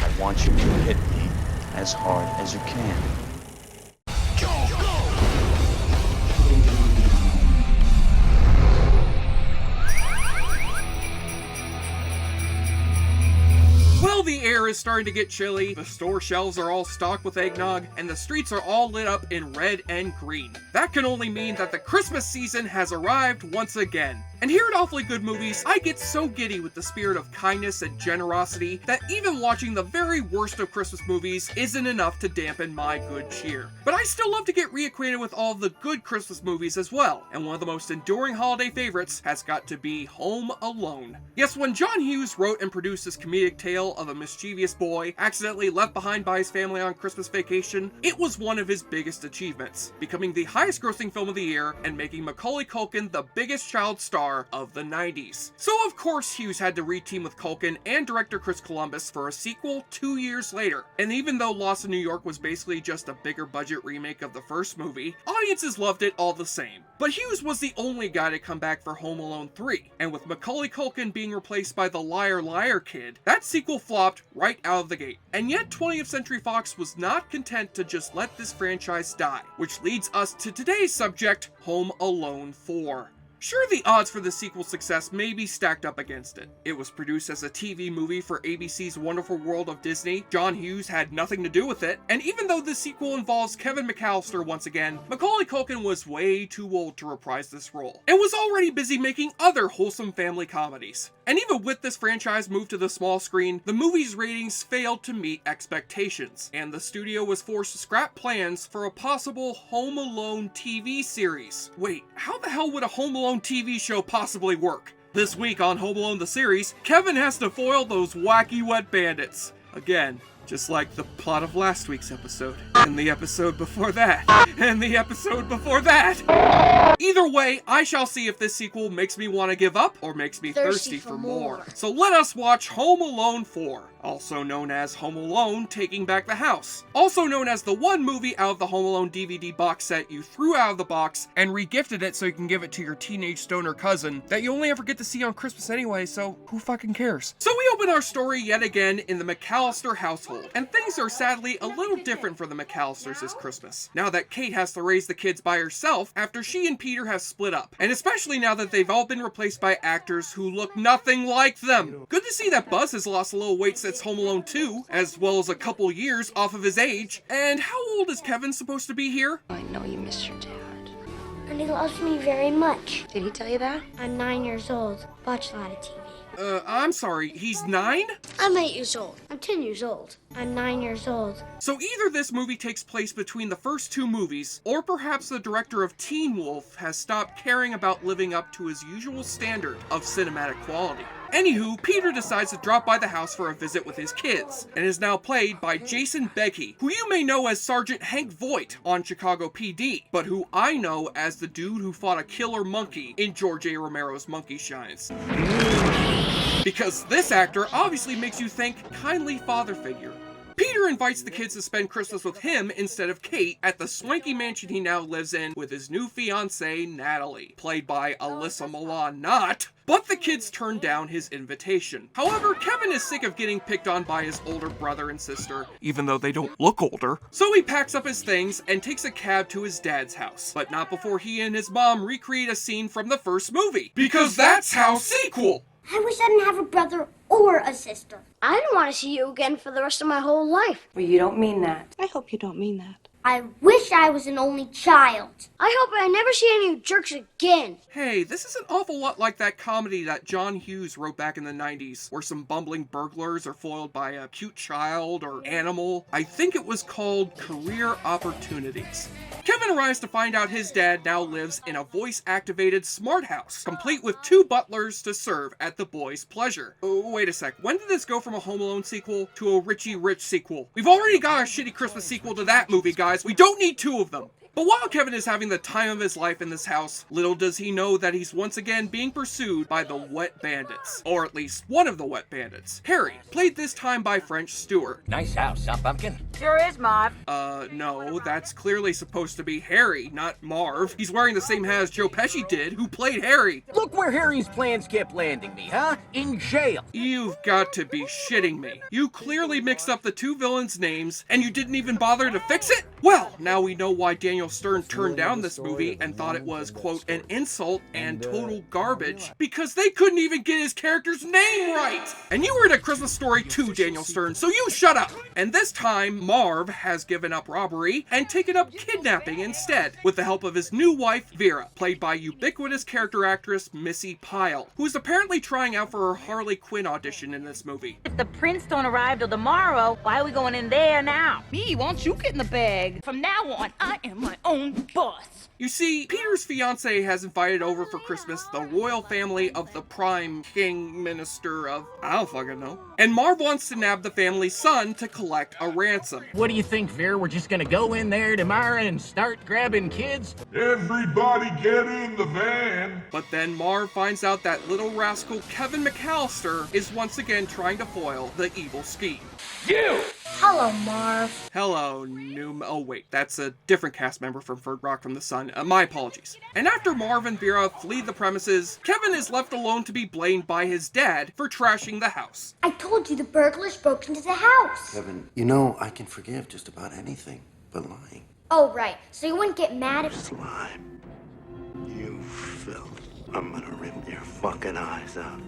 I want you to hit me as hard as you can. Well, the air is starting to get chilly, the store shelves are all stocked with eggnog, and the streets are all lit up in red and green. That can only mean that the Christmas season has arrived once again. And here at Awfully Good Movies, I get so giddy with the spirit of kindness and generosity that even watching the very worst of Christmas movies isn't enough to dampen my good cheer. But I still love to get reacquainted with all the good Christmas movies as well, and one of the most enduring holiday favorites has got to be Home Alone. Yes, when John Hughes wrote and produced this comedic tale of a mischievous boy accidentally left behind by his family on Christmas vacation, it was one of his biggest achievements, becoming the highest grossing film of the year and making Macaulay Culkin the biggest child star of the 90s. So of course Hughes had to reteam with Culkin and director Chris Columbus for a sequel 2 years later. And even though Lost in New York was basically just a bigger budget remake of the first movie, audiences loved it all the same. But Hughes was the only guy to come back for Home Alone 3, and with Macaulay Culkin being replaced by the Liar Liar Kid, that sequel flopped right out of the gate. And yet 20th Century Fox was not content to just let this franchise die, which leads us to today's subject, Home Alone 4. Sure, the odds for the sequel's success may be stacked up against it. It was produced as a TV movie for ABC's Wonderful World of Disney. John Hughes had nothing to do with it. And even though the sequel involves Kevin McAllister once again, Macaulay Culkin was way too old to reprise this role, and was already busy making other wholesome family comedies. And even with this franchise moved to the small screen, the movie's ratings failed to meet expectations, and the studio was forced to scrap plans for a possible Home Alone TV series. Wait, how the hell would a Home Alone TV show possibly work? This week on Home Alone the series, Kevin has to foil those wacky wet bandits. Again, just like the plot of last week's episode, and the episode before that, and the episode before that. Either way, I shall see if this sequel makes me want to give up, or makes me thirsty for more. So let us watch Home Alone 4, also known as Home Alone Taking Back the House, also known as the one movie out of the Home Alone DVD box set you threw out of the box and regifted it so you can give it to your teenage stoner cousin that you only ever get to see on Christmas anyway, so who fucking cares? So we open our story yet again in the McAllister household, and things are sadly a little different for the McAllisters this Christmas, now that Kate has to raise the kids by herself after she and Peter have split up, and especially now that they've all been replaced by actors who look nothing like them. Good to see that Buzz has lost a little weight since Home Alone 2, as well as a couple years off of his age. And how old is Kevin supposed to be here? I know you miss your dad. And he loves me very much. Did he tell you that? I'm 9 years old. Watch a lot of TV. I'm sorry, he's 9? I'm 8 years old. I'm 10 years old. I'm 9 years old. So either this movie takes place between the first two movies, or perhaps the director of Teen Wolf has stopped caring about living up to his usual standard of cinematic quality. Anywho, Peter decides to drop by the house for a visit with his kids, and is now played by Jason Beckey, who you may know as Sergeant Hank Voight on Chicago PD, but who I know as the dude who fought a killer monkey in George A. Romero's Monkey Shines. Because this actor obviously makes you think kindly father figure. Peter invites the kids to spend Christmas with him instead of Kate at the swanky mansion he now lives in with his new fiancée, Natalie, played by Alyssa Milano. But the kids turn down his invitation. However, Kevin is sick of getting picked on by his older brother and sister, even though they don't look older. So he packs up his things and takes a cab to his dad's house. But not before he and his mom recreate a scene from the first movie. Because that's how sequel! I wish I didn't have a brother or a sister. I don't want to see you again for the rest of my whole life. Well, you don't mean that. I hope you don't mean that. I wish I was an only child. I hope I never see any of you jerks again. Hey, this is an awful lot like that comedy that John Hughes wrote back in the 90s, where some bumbling burglars are foiled by a cute child or animal. I think it was called Career Opportunities. Kevin arrives to find out his dad now lives in a voice-activated smart house, complete with 2 butlers to serve at the boy's pleasure. Oh, wait a sec, when did this go from a Home Alone sequel to a Richie Rich sequel? We've already got a shitty Christmas sequel to that movie, guys. We don't need 2 of them. But while Kevin is having the time of his life in this house, little does he know that he's once again being pursued by the Wet Bandits. Or at least one of the Wet Bandits. Harry, played this time by French Stewart. Nice house, huh, Pumpkin? Sure is, Marv. No, that's clearly supposed to be Harry, not Marv. He's wearing the same hat as Joe Pesci did, who played Harry. Look where Harry's plans kept landing me, huh? In jail. You've got to be shitting me. You clearly mixed up the two villains' names, and you didn't even bother to fix it? Well, now we know why Daniel Stern turned down this movie and thought it was, quote, an insult and total garbage, because they couldn't even get his character's name right! And you were in A Christmas Story too, Daniel Stern, so you shut up! And this time, Marv has given up robbery and taken up kidnapping instead, with the help of his new wife, Vera, played by ubiquitous character actress Missy Pyle, who is apparently trying out for her Harley Quinn audition in this movie. If the prince don't arrive till tomorrow, why are we going in there now? Me, why don't you get in the bag? From now on, I am my own boss. You see, Peter's fiancée has invited over for Christmas the royal family of the prime king minister of, I don't fucking know. And Marv wants to nab the family's son to collect a ransom. What do you think, Vera? We're just gonna go in there tomorrow and start grabbing kids? Everybody get in the van! But then Marv finds out that little rascal Kevin McAllister is once again trying to foil the evil scheme. You! Hello, Marv. Hello, oh wait, that's a different cast member from Third Rock from the Sun. My apologies. And after Marv and Vera flee the premises, Kevin is left alone to be blamed by his dad for trashing the house. I told you the burglars broke into the house. Kevin, you know I can forgive just about anything but lying. Oh, right. So you wouldn't get mad if... Slime. You filth. I'm gonna rip your fucking eyes out.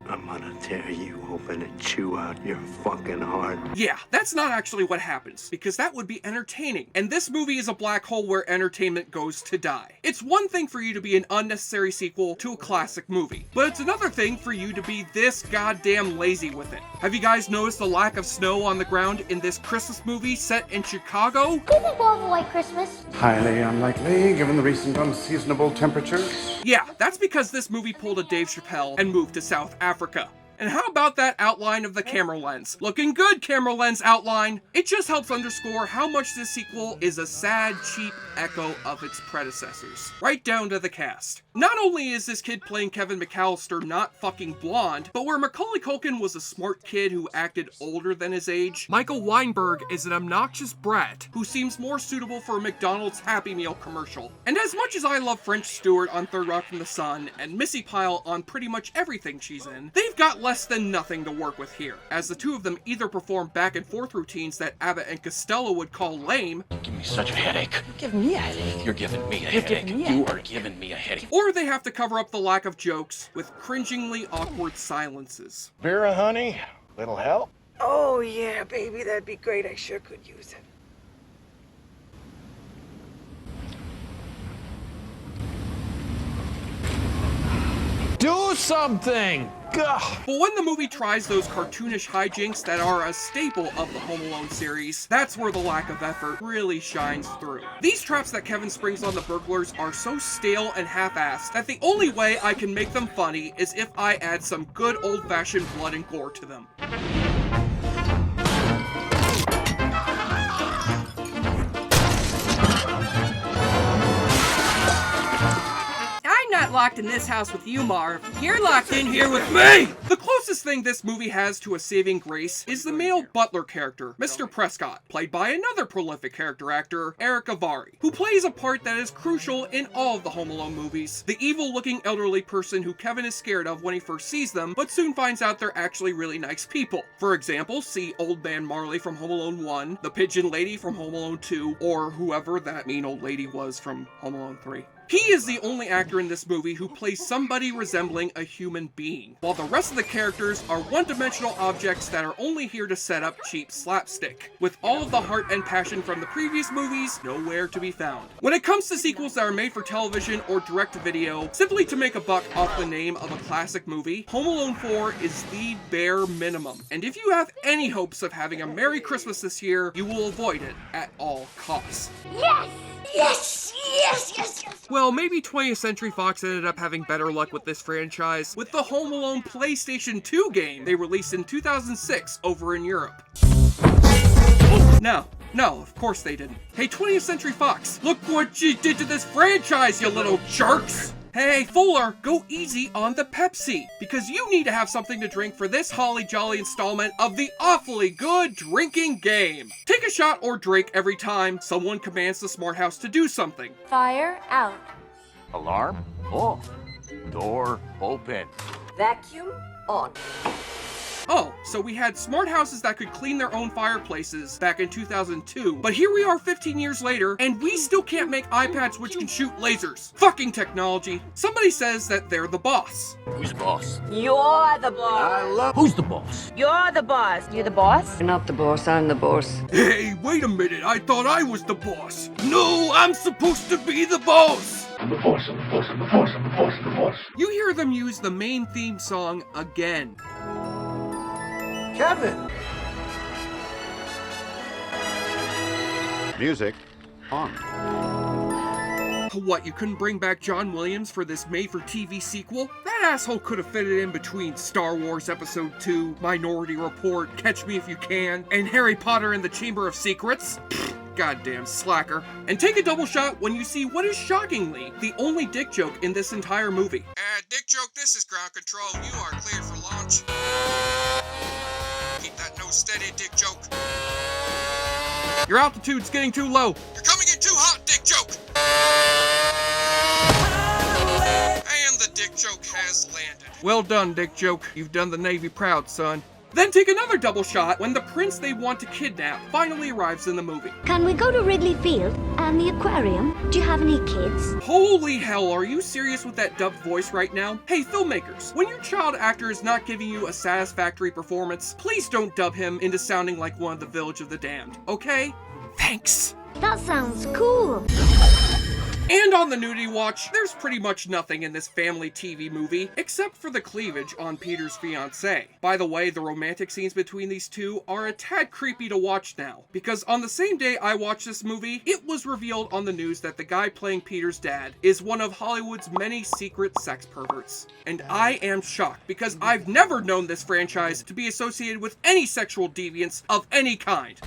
I'm gonna tear you open and chew out your fucking heart. Yeah, that's not actually what happens, because that would be entertaining. And this movie is a black hole where entertainment goes to die. It's one thing for you to be an unnecessary sequel to a classic movie, but it's another thing for you to be this goddamn lazy with it. Have you guys noticed the lack of snow on the ground in this Christmas movie set in Chicago? Do you think we'll have a white Christmas? Highly unlikely, given the recent unseasonable temperatures. Yeah, that's because this movie pulled a Dave Chappelle and moved to South Africa. And how about that outline of the camera lens? Looking good, camera lens outline! It just helps underscore how much this sequel is a sad, cheap echo of its predecessors. Right down to the cast. Not only is this kid playing Kevin McAllister not fucking blonde, but where Macaulay Culkin was a smart kid who acted older than his age, Michael Weinberg is an obnoxious brat who seems more suitable for a McDonald's Happy Meal commercial. And as much as I love French Stewart on Third Rock from the Sun and Missy Pyle on pretty much everything she's in, they've got less than nothing to work with here, as the two of them either perform back and forth routines that Abbott and Costello would call lame, Give me such a headache. Give me a headache. You're giving me a You're headache. giving me a You are giving me a headache. or they have to cover up the lack of jokes with cringingly awkward silences. Vera, honey, little help? Oh, yeah, baby, that'd be great. I sure could use it. Do something! Gah. But when the movie tries those cartoonish hijinks that are a staple of the Home Alone series, that's where the lack of effort really shines through. These traps that Kevin springs on the burglars are so stale and half-assed that the only way I can make them funny is if I add some good old-fashioned blood and gore to them. Locked in this house with you, Marv. You're locked in here with me! The closest thing this movie has to a saving grace is the male butler character, Mr. Prescott, played by another prolific character actor, Eric Avari, who plays a part that is crucial in all of the Home Alone movies. The evil-looking elderly person who Kevin is scared of when he first sees them, but soon finds out they're actually really nice people. For example, see Old Man Marley from Home Alone 1, the Pigeon Lady from Home Alone 2, or whoever that mean old lady was from Home Alone 3. He is the only actor in this movie who plays somebody resembling a human being, while the rest of the characters are one-dimensional objects that are only here to set up cheap slapstick, with all of the heart and passion from the previous movies nowhere to be found. When it comes to sequels that are made for television or direct-to-video, simply to make a buck off the name of a classic movie, Home Alone 4 is the bare minimum, and if you have any hopes of having a Merry Christmas this year, you will avoid it at all costs. Yes! Yes! Yes! Yes! Yes! Well, maybe 20th Century Fox ended up having better luck with this franchise with the Home Alone PlayStation 2 game they released in 2006 over in Europe. Now, No, of course they didn't. Hey, 20th Century Fox, look what you did to this franchise, you little jerks! Hey, Fuller, go easy on the Pepsi, because you need to have something to drink for this holly jolly installment of the awfully good drinking game. Take a shot or drink every time someone commands the smart house to do something. Fire out. Alarm off. Door open. Vacuum on. Oh, so we had smart houses that could clean their own fireplaces back in 2002, but here we are 15 years later, and we still can't make iPads which can shoot lasers. Fucking technology. Somebody says that they're the boss. Who's the boss? You're the boss. Who's the boss? You're the boss. You the boss? You're not the boss, I'm the boss. Hey, wait a minute, I thought I was the boss. No, I'm supposed to be the boss. I'm the boss, I'm the boss, I'm the boss, I'm the boss, I'm the boss. You hear them use the main theme song again. Kevin! Music on. What, you couldn't bring back John Williams for this made-for-TV sequel? That asshole could have fitted in between Star Wars Episode 2, Minority Report, Catch Me If You Can, and Harry Potter and the Chamber of Secrets. Goddamn slacker. And take a double shot when you see what is shockingly the only dick joke in this entire movie. Dick joke, this is ground control. You are cleared for launch. Keep that nose steady, dick joke. Your altitude's getting too low. You're coming in too hot, dick joke. And the dick joke has landed. Well done, dick joke. You've done the Navy proud, son. Then take another double shot when the prince they want to kidnap finally arrives in the movie. Can we go to Wrigley Field and the aquarium? Do you have any kids? Holy hell, are you serious with that dubbed voice right now? Hey, filmmakers, when your child actor is not giving you a satisfactory performance, please don't dub him into sounding like one of the Village of the Damned, okay? Thanks. That sounds cool. And on the nudity watch, there's pretty much nothing in this family TV movie, except for the cleavage on Peter's fiancée. By the way, the romantic scenes between these two are a tad creepy to watch now, because on the same day I watched this movie, it was revealed on the news that the guy playing Peter's dad is one of Hollywood's many secret sex perverts. And I am shocked, because I've never known this franchise to be associated with any sexual deviance of any kind.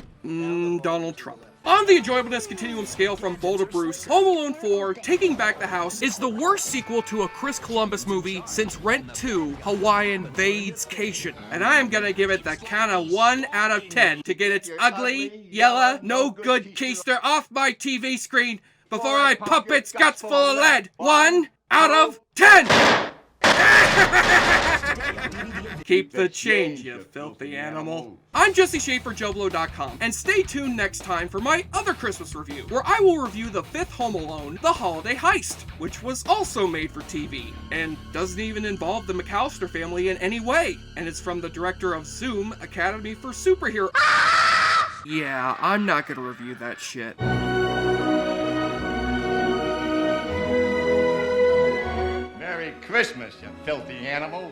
Donald Trump. On the enjoyableness continuum scale from Bull to Bruce, Home Alone 4, Taking Back the House, is the worst sequel to a Chris Columbus movie since Rent 2, Hawaiian Vadescation. And I am gonna give it the count of 1 out of 10 to get its ugly, yellow, no good keister off my TV screen before I pump its guts full of lead. 1 out of 10! Keep the change, you filthy animal. I'm Jesse Shea for JoBlo.com, and stay tuned next time for my other Christmas review, where I will review the 5th Home Alone, The Holiday Heist, which was also made for TV, and doesn't even involve the McAllister family in any way, and it's from the director of Zoom, Academy for Superhero. Yeah, I'm not gonna review that shit. Merry Christmas, you filthy animal.